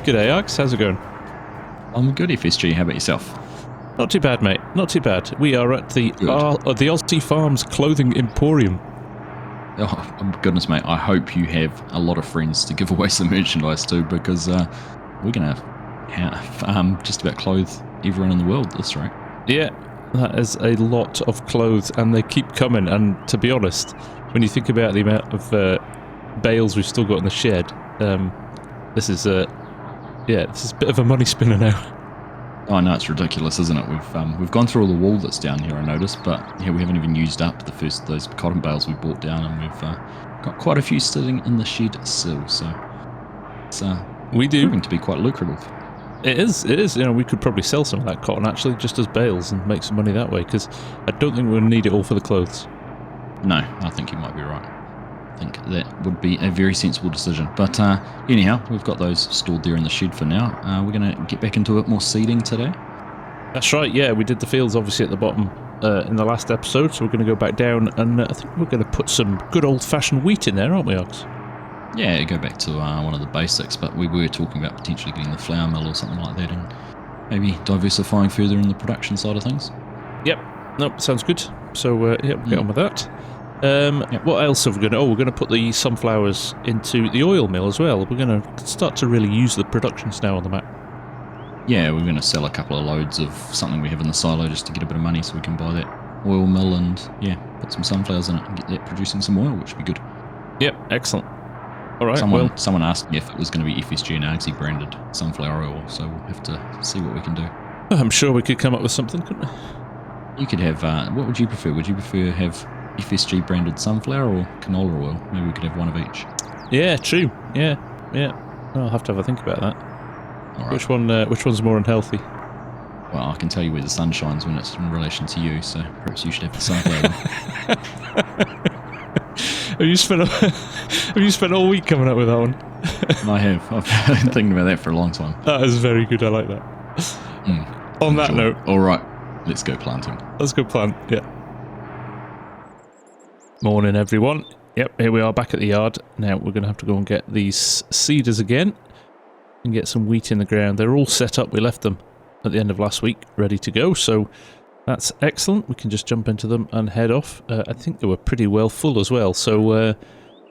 G'day, Alex. How's it going? I'm good, FSG. How about yourself? Not too bad, mate. Not too bad. We are at the Aussie Farms Clothing Emporium. Oh, goodness, mate. I hope you have a lot of friends to give away some merchandise to, because we're going to just about clothe everyone in the world at this rate. Yeah, that is a lot of clothes, and they keep coming. And to be honest, when you think about the amount of bales we've still got in the shed, this is a bit of a money spinner now. Oh no, it's ridiculous, isn't it? We've gone through all the wool that's down here, I noticed, but yeah, we haven't even used up those cotton bales we brought down, and we've got quite a few sitting in the shed still. So it's proving to be quite lucrative. It is. You know, we could probably sell some of that cotton actually, just as bales, and make some money that way. Because I don't think we're going to need it all for the clothes. No, I think you might be right. I think that would be a very sensible decision. But anyhow, we've got those stored there in the shed for now. We're going to get back into a bit more seeding today. That's right, yeah. We did the fields obviously at the bottom in the last episode, so we're going to go back down, and I think we're going to put some good old-fashioned wheat in there, aren't we, Ox? Yeah, go back to one of the basics, but we were talking about potentially getting the flour mill or something like that, and maybe diversifying further in the production side of things. Yep. Nope, sounds good. So, we'll get on with that. What else have we going to... Oh, we're going to put the sunflowers into the oil mill as well. We're going to start to really use the productions now on the map. Yeah, we're going to sell a couple of loads of something we have in the silo just to get a bit of money so we can buy that oil mill and, put some sunflowers in it and get that producing some oil, which would be good. Yep, excellent. All right, someone asked me if it was going to be FSG and Argsy branded sunflower oil, so we'll have to see what we can do. I'm sure we could come up with something, couldn't we? You could have... what would you prefer? Would you prefer have FSG branded sunflower or canola oil? Maybe we could have one of each. Yeah, true. Yeah. I'll have to have a think about that. All right. Which one's more unhealthy? Well, I can tell you where the sun shines when it's in relation to you, so perhaps you should have the sunflower one. Have you spent all week coming up with that one? I have. I've been thinking about that for a long time. That is very good. I like that. On that note. All right. Let's go planting. Let's go plant. Yeah. Morning, everyone. Yep, here we are back at the yard. Now we're going to have to go and get these seeders again and get some wheat in the ground. They're all set up. We left them at the end of last week, ready to go. So that's excellent. We can just jump into them and head off. I think they were pretty well full as well, so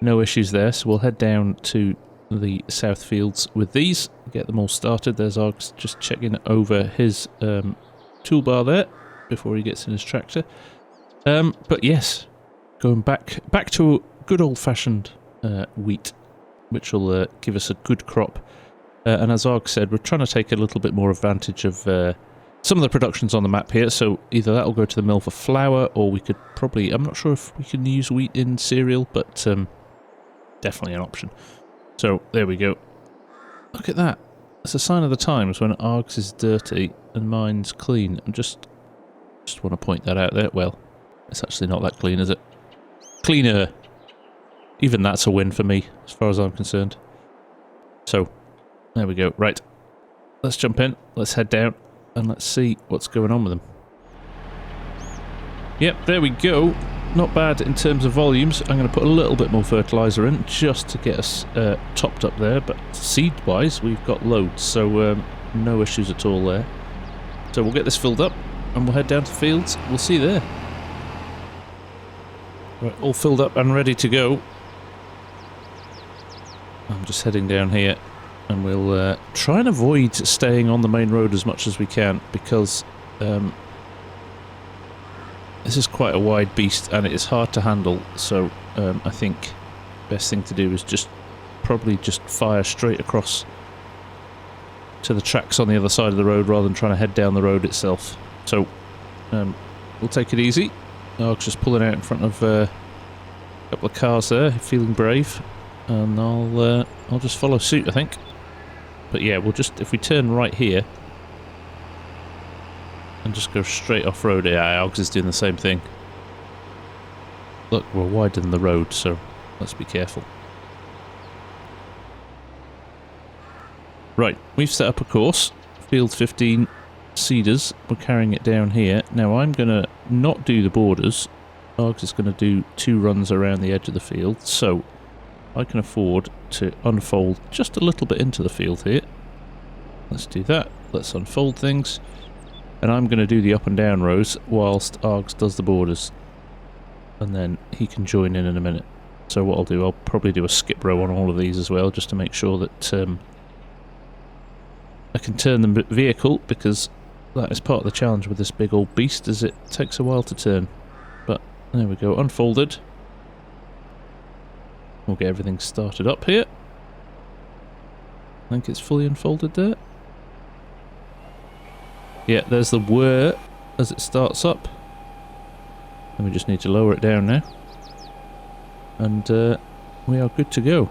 no issues there. So we'll head down to the south fields with these, get them all started. There's Args just checking over his toolbar there before he gets in his tractor. But yes, going back to good old-fashioned wheat, which will give us a good crop. And as Arg said, we're trying to take a little bit more advantage of some of the productions on the map here. So either that will go to the mill for flour, or we could probably... I'm not sure if we can use wheat in cereal, but definitely an option. So there we go. Look at that. It's a sign of the times when Arg's is dirty and mine's clean. I just want to point that out there. Well, it's actually not that clean, is it? Cleaner. Even that's a win for me, as far as I'm concerned. So, there we go. Right. Let's jump in. Let's head down. And let's see what's going on with them. Yep, there we go. Not bad in terms of volumes. I'm going to put a little bit more fertiliser in just to get us topped up there. But seed-wise, we've got loads. So, no issues at all there. So we'll get this filled up and we'll head down to fields. We'll see you there. Right, all filled up and ready to go. I'm just heading down here. And we'll try and avoid staying on the main road as much as we can, because this is quite a wide beast and it is hard to handle. So I think best thing to do is probably just fire straight across to the tracks on the other side of the road rather than trying to head down the road itself. So we'll take it easy. Arg's just pulling out in front of a couple of cars there, feeling brave, and I'll just follow suit, I think. But yeah, if we turn right here and just go straight off road, yeah, Args is doing the same thing. Look, we're wider than the road, so let's be careful. Right, we've set up a course, field 15 seeders, we're carrying it down here. Now I'm going to not do the borders, Args is going to do 2 runs around the edge of the field, so I can afford to unfold just a little bit into the field here, Let's do that. Let's unfold things. And I'm going to do the up and down rows whilst Args does the borders. And then he can join in a minute. So what I'll do, I'll probably do a skip row on all of these as well, just to make sure that I can turn the vehicle, because that is part of the challenge with this big old beast, is it takes a while to turn. But there we go, unfolded. We'll get everything started up here. I think it's fully unfolded there. Yeah, there's the whir as it starts up. And we just need to lower it down now. And we are good to go.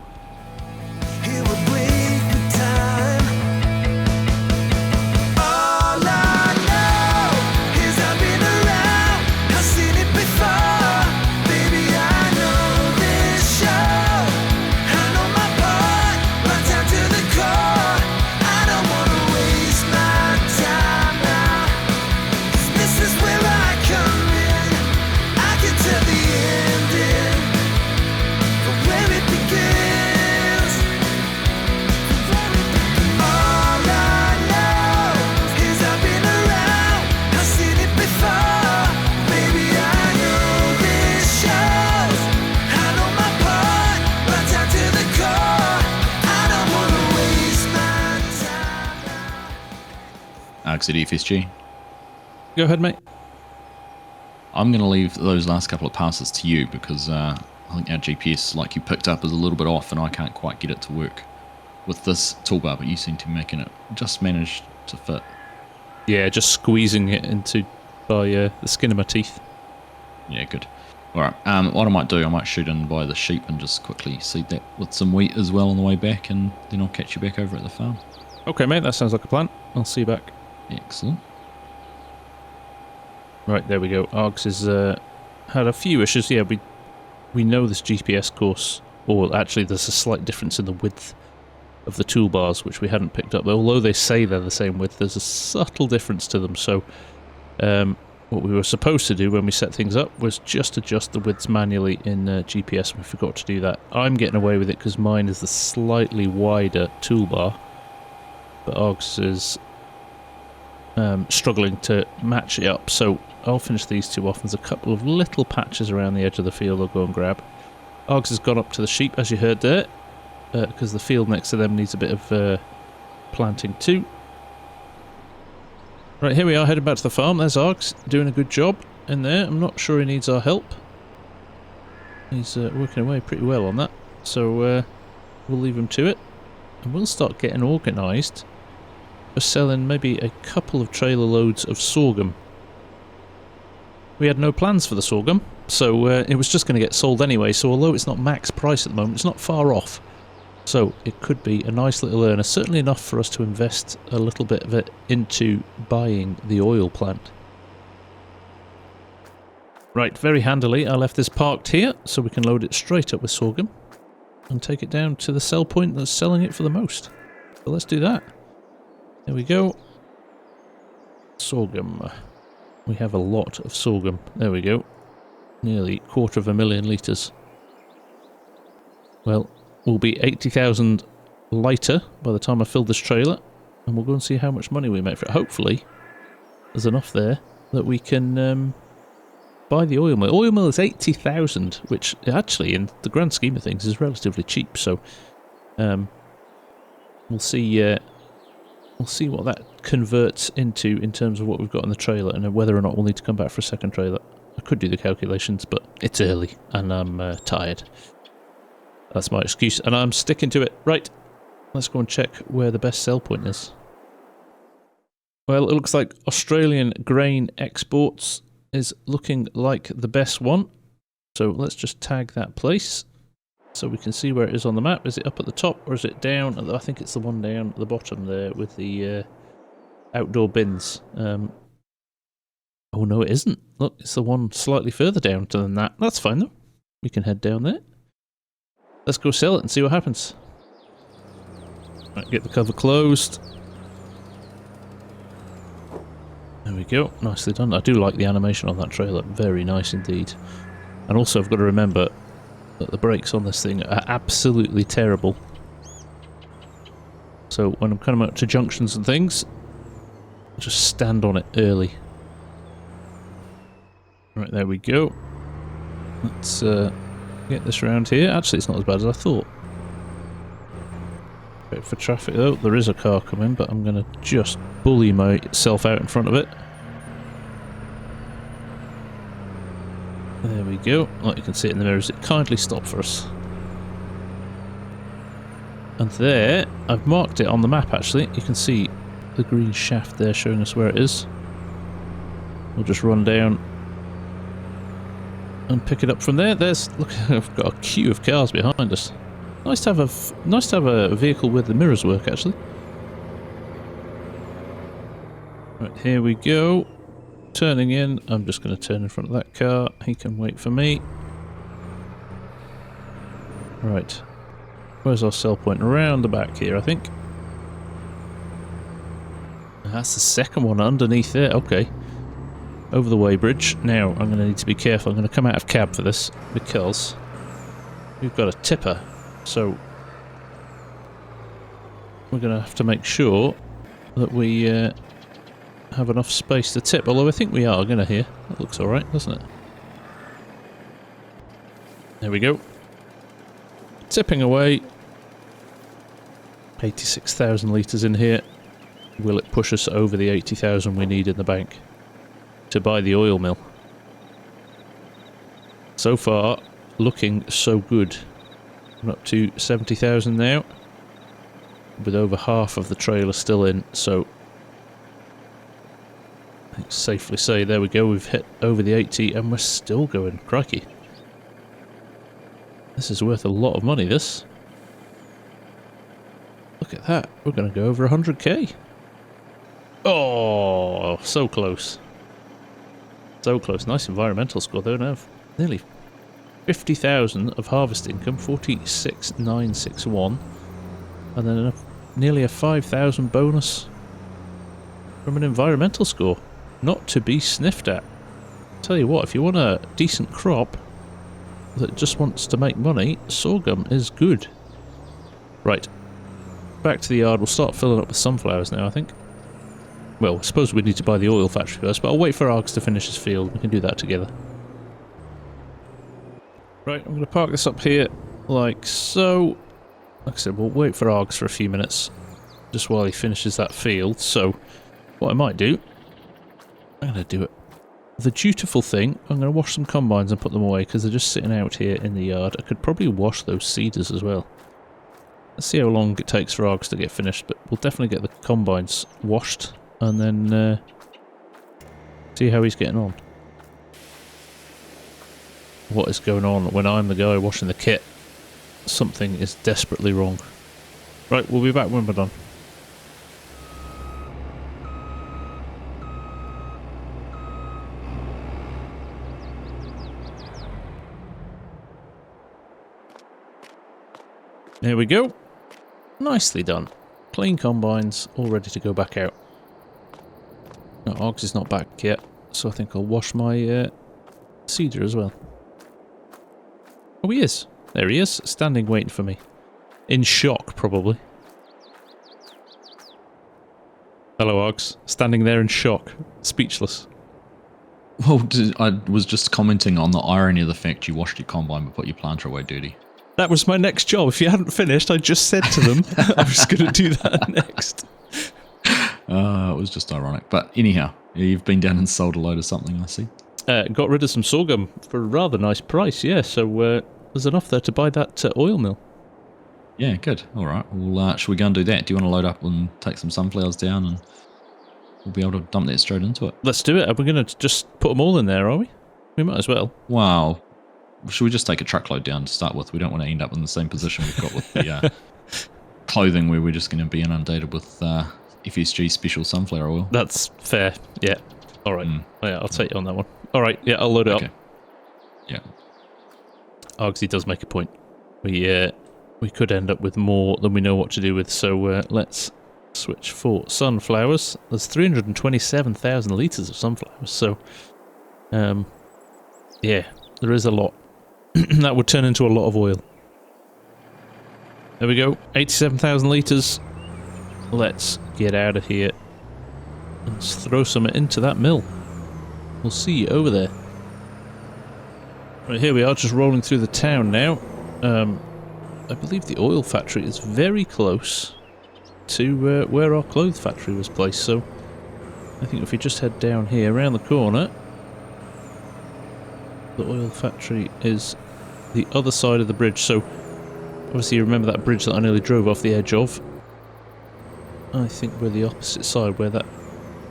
Exit FSG. Go ahead, mate. I'm going to leave those last couple of passes to you because I think our GPS, like you picked up, is a little bit off and I can't quite get it to work with this toolbar, but you seem to be making it just manage to fit. Yeah, just squeezing it into by the skin of my teeth. Yeah, good. Alright, what I might do, I might shoot in by the sheep and just quickly seed that with some wheat as well on the way back, and then I'll catch you back over at the farm. Okay, mate, that sounds like a plan. I'll see you back. Excellent. Right, there we go. Args has had a few issues. Yeah, we know this GPS course, or actually there's a slight difference in the width of the toolbars, which we hadn't picked up. Although they say they're the same width, there's a subtle difference to them. So what we were supposed to do when we set things up was just adjust the widths manually in GPS, and we forgot to do that. I'm getting away with it because mine is the slightly wider toolbar, but Args is struggling to match it up, so I'll finish these two off. There's a couple of little patches around the edge of the field I'll go and grab. Args has gone up to the sheep, as you heard there, because the field next to them needs a bit of planting too. Right, here we are heading back to the farm. There's Args doing a good job in there. I'm not sure he needs our help. He's working away pretty well on that, so we'll leave him to it, and we'll start getting organised for selling maybe a couple of trailer loads of sorghum. We had no plans for the sorghum, so it was just going to get sold anyway, so although it's not max price at the moment, it's not far off. So it could be a nice little earner, certainly enough for us to invest a little bit of it into buying the oil plant. Right, very handily I left this parked here, so we can load it straight up with sorghum and take it down to the sell point that's selling it for the most. So let's do that. There we go. Sorghum. We have a lot of sorghum. There we go. Nearly 250,000 litres. Well, we'll be 80,000 lighter by the time I fill this trailer, and we'll go and see how much money we make for it. Hopefully, there's enough there that we can buy the oil mill. Oil mill is 80,000, which actually, in the grand scheme of things, is relatively cheap. So, we'll see. We'll see what that converts into in terms of what we've got in the trailer, and whether or not we'll need to come back for a second trailer. I could do the calculations, but it's early and I'm tired. That's my excuse, and I'm sticking to it. Right, let's go and check where the best sell point is. Well, it looks like Australian grain exports is looking like the best one. So let's just tag that place so we can see where it is on the map. Is it up at the top or is it down? I think it's the one down at the bottom there with the outdoor bins. Oh no, it isn't. Look, it's the one slightly further down than that. That's fine though. We can head down there. Let's go sell it and see what happens. Right, get the cover closed. There we go. Nicely done. I do like the animation on that trailer. Very nice indeed. And also I've got to remember that the brakes on this thing are absolutely terrible. So So when I'm coming out to junctions and things, I'll just stand on it early. Right, there we go. Let's get this round here. Actually, it's not as bad as I thought. Wait for traffic though. There is a car coming, but I'm going to just bully myself out in front of it. There we go. Like you can see it in the mirrors, it kindly stopped for us. And there, I've marked it on the map actually. You can see the green shaft there showing us where it is. We'll just run down and pick it up from there. There's, look, I've got a queue of cars behind us. Nice to have a vehicle where the mirrors work actually. Right, here we go. Turning in. I'm just going to turn in front of that car. He can wait for me. Right. Where's our sell point? Around the back here, I think. That's the second one underneath there. Okay. Over the weighbridge. Now, I'm going to need to be careful. I'm going to come out of cab for this because we've got a tipper. So, we're going to have to make sure that we have enough space to tip. Although I think we are going to here. That looks alright, doesn't it? There we go. Tipping away. 86,000 litres in here. Will it push us over the 80,000 we need in the bank to buy the oil mill? So far, looking so good. I'm up to 70,000 now, with over half of the trailer still in, so I think safely say, there we go, we've hit over the 80 and we're still going. Crikey. This is worth a lot of money, this. Look at that, we're going to go over 100k. Oh, so close. So close. Nice environmental score though now. Nearly 50,000 of harvest income, 46,961, and then nearly a 5,000 bonus from an environmental score. Not to be sniffed at. Tell you what, if you want a decent crop that just wants to make money, sorghum is good. Right, back to the yard. We'll start filling up with sunflowers now, I think. Well, I suppose we need to buy the oil factory first, but I'll wait for Args to finish his field. We can do that together. Right, I'm going to park this up here, like so. Like I said, we'll wait for Args for a few minutes, just while he finishes that field. So, what I might do, I'm going to do it. The dutiful thing, I'm going to wash some combines and put them away, because they're just sitting out here in the yard. I could probably wash those seeders as well. Let's see how long it takes for Args to get finished, but we'll definitely get the combines washed, and then see how he's getting on. What is going on when I'm the guy washing the kit? Something is desperately wrong. Right, we'll be back when we're done. There we go. Nicely done. Clean combines, all ready to go back out. No, Args is not back yet, so I think I'll wash my seeder as well. Oh, he is. There he is, standing waiting for me. In shock, probably. Hello, Args. Standing there in shock. Speechless. Well, I was just commenting on the irony of the fact you washed your combine but put your planter away dirty. That was my next job. If you hadn't finished, I just said to them I was going to do that next. It was just ironic. But anyhow, you've been down and sold a load of something, I see. Got rid of some sorghum for a rather nice price, yeah. So there's enough there to buy that oil mill. Yeah, good. All right. Well, should we go and do that? Do you want to load up and take some sunflowers down, and we'll be able to dump that straight into it? Let's do it. Are we going to just put them all in there, are we? We might as well. Wow. Should we just take a truckload down to start with? We don't want to end up in the same position we've got with the clothing, where we're just going to be inundated with FSG special sunflower oil. That's fair. Yeah. All right. Oh, yeah, I'll take you on that one. All right. Yeah, I'll load it up. Yeah. Argsy does make a point. We could end up with more than we know what to do with, so let's switch for sunflowers. There's 327,000 litres of sunflowers, so yeah, there is a lot. That would turn into a lot of oil. There we go, 87,000 litres. let's get out of here and let's throw some into that mill. We'll see you over there. Right, here we are, just rolling through the town now. I believe the oil factory is very close to where our clothes factory was placed, so I think if we just head down here, around the corner, the oil factory is the other side of the bridge. So obviously you remember that bridge that I nearly drove off the edge of? I think we're the opposite side, where that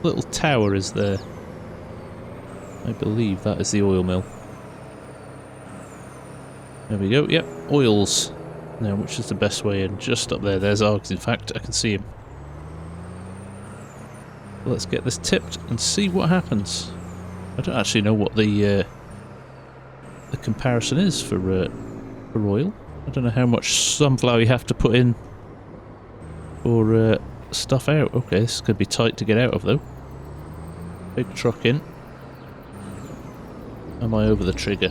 little tower is there. I believe that is the oil mill. There we go, yep, oils. Now, which is the best way in? Just up there, there's Args, in fact, I can see him. Let's get this tipped and see what happens. I don't actually know what the comparison is for oil. I don't know how much sunflower you have to put in for stuff out. Okay, this could be tight to get out of though. Big truck in. Am I over the trigger?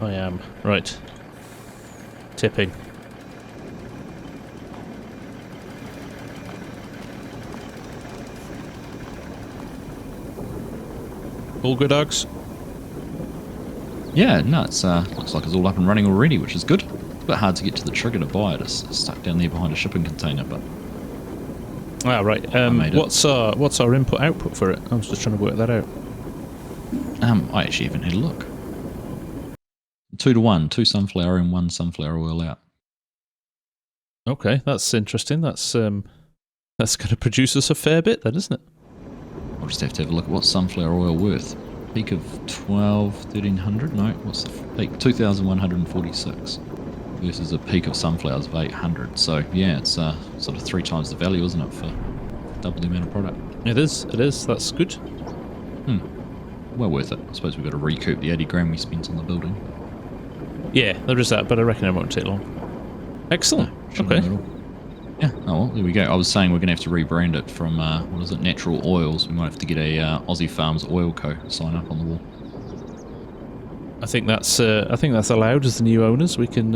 I am. Right. Tipping. All good, Uggs? Yeah, no, it's looks like it's all up and running already, which is good. It's a bit hard to get to the trigger to buy it. It's stuck down there behind a shipping container, but... Ah, right. What's our input-output for it? I was just trying to work that out. I actually haven't had a look. 2 to 1, 2 sunflower and 1 sunflower oil out. Okay, that's interesting. That's going to produce us a fair bit then, isn't it? I'll just have to have a look at what's sunflower oil worth. Peak of 1300? No, what's the peak? 2146 versus a peak of sunflowers of 800. So yeah, it's sort of 3 times the value, isn't it, for double the amount of product? It is. That's good. Well worth it. I suppose we've got to recoup the 80 grand we spent on the building. Yeah, there is that, but I reckon it won't take long. Excellent. No, okay. Yeah, oh well, there we go. I was saying we're going to have to rebrand it from, what is it, Natural Oils. We might have to get a Aussie Farms Oil Co. sign up on the wall. I think that's allowed as the new owners. We can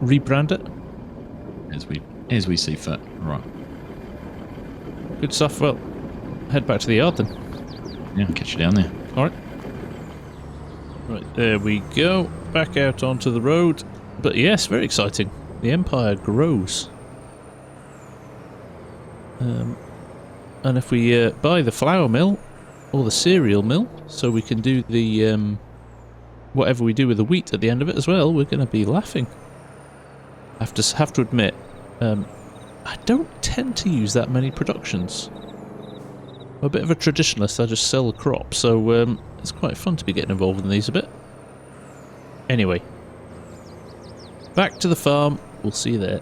rebrand it. As we see fit. Right. Good stuff. Well, head back to the yard then. Yeah, I'll catch you down there. Alright. Right, there we go. Back out onto the road. But yes, very exciting. The empire grows. And if we buy the flour mill or the cereal mill, so we can do the whatever we do with the wheat at the end of it as well, we're going to be laughing. I have to admit, I don't tend to use that many productions. I'm a bit of a traditionalist. I just sell the crop, so it's quite fun to be getting involved in these a bit. Anyway, back to the farm. We'll see you there.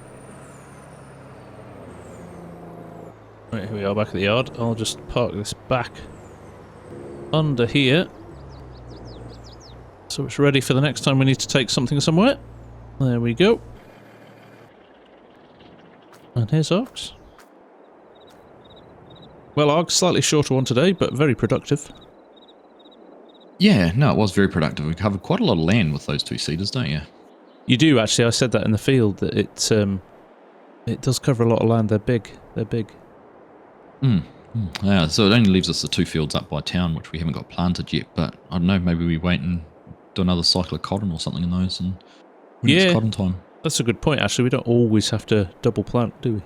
Right, here we are back at the yard. I'll just park this back under here, so it's ready for the next time we need to take something somewhere. There we go. And here's Ox. Well, Ox, slightly shorter one today, but very productive. Yeah, no, it was very productive. We covered quite a lot of land with those 2 seeders, don't you? You do, actually. I said that in the field, that it does cover a lot of land. They're big. They're big. Yeah, so it only leaves us the 2 fields up by town, which we haven't got planted yet, but I don't know, maybe we wait and do another cycle of cotton or something in those, and when it's cotton time. That's a good point, actually. We don't always have to double plant, do we?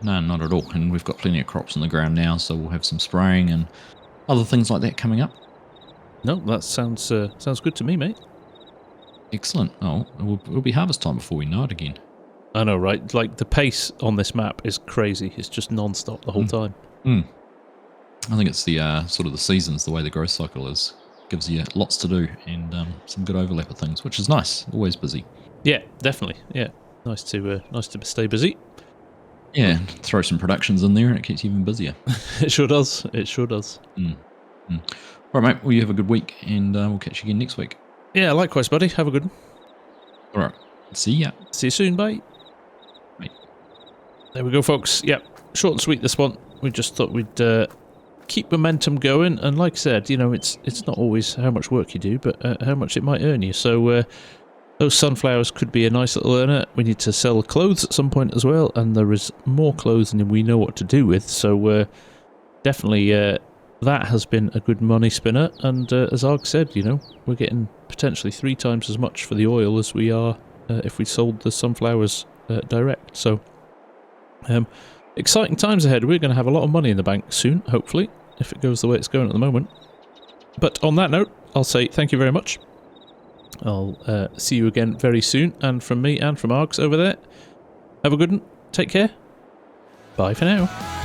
No, not at all. And we've got plenty of crops on the ground now, so we'll have some spraying and other things like that coming up. No, that sounds good to me, mate. Excellent. Oh, it'll be harvest time before we know it again. I know, right? Like, the pace on this map is crazy. It's just non-stop the whole time. I think it's the sort of the seasons, the way the growth cycle is. Gives you lots to do and some good overlap of things, which is nice. Always busy. Yeah, definitely. Yeah, nice to stay busy. Yeah, throw some productions in there and it keeps you even busier. It sure does. It sure does. All right, mate. Well, you have a good week and we'll catch you again next week. Yeah, likewise, buddy. Have a good one. All right. See ya. See you soon. Bye. Bye. There we go, folks. Yep, short and sweet this one. We just thought we'd keep momentum going, and like I said, you know, it's not always how much work you do, but how much it might earn you. So those sunflowers could be a nice little earner. We need to sell clothes at some point as well, and there is more clothes than we know what to do with, so definitely that has been a good money spinner. And as Arg said, you know, we're getting potentially 3 times as much for the oil as we are if we sold the sunflowers direct. So exciting times ahead. We're going to have a lot of money in the bank soon, hopefully, if it goes the way it's going at the moment. But on that note, I'll say thank you very much. I'll see you again very soon, and from me and from Args over there, have a good one, take care, bye for now.